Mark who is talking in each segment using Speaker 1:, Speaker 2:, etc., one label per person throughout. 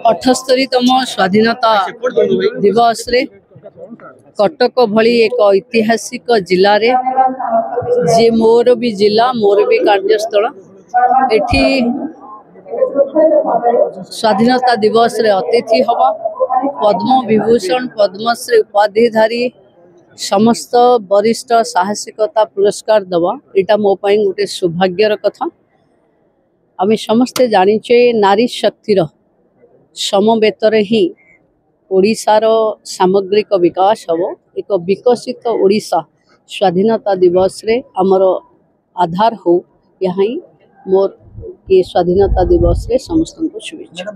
Speaker 1: 78तम स्वाधीनता दिवस रे कटक भली एक ऐतिहासिक जिले में जे मोर भी जिला मोर भी कार्यस्थल एठी स्वाधीनता दिवस रे अतिथि हवा पद्म विभूषण पद्मश्री उपाधिधारी समस्त वरिष्ठ साहसिकता पुरस्कार दवा इटा मो पाई गोटे सौभाग्यर कथा। आम समस्ते जानिचे नारी शक्तिर समवेतर ही ओडिशार सामग्रिक विकास हम एक विकसित ओडिशा स्वाधीनता दिवस रे आमर आधार हो यहाँ मोर ये स्वाधीनता दिवस रे समस्त को शुभेच्छा।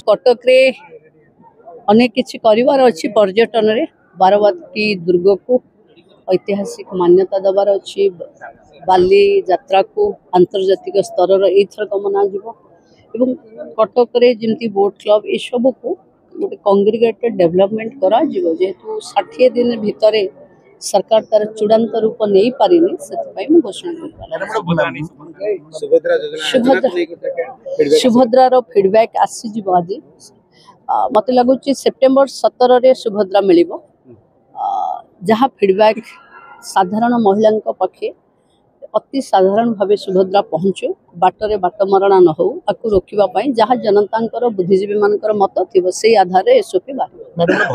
Speaker 1: कटक रे अनेक किछि करिवार अछि पर्यटन रे बारवाटी दुर्ग को ऐतिहासिक मान्यता दबार अछि बाली यात्रा को अंतर्जातिक स्तर एथर कमना जीव एवं कटक रे जेमती बोट क्लब ए सब को गोटे कंग्रिगेटेड डेवलपमेंट करा जीव जेहेतु 60 दिन भितर सरकार तार चूड़ांत रूप नहीं पारिनी से घोषणा सुभद्रा रो फीडबैक आसी आज मत लगुच सेप्टेम्बर 17 रे सुभद्रा मिलिबो जहाँ फीडबैक साधारण महिला पक्षे अति साधारण भाव सुभद्रा पहुँचु बाटरे बाटमरणा न हो आकु रोकवा जहाँ जनता बुद्धिजीवी मान मत थी से आधार एसओपी बाहर।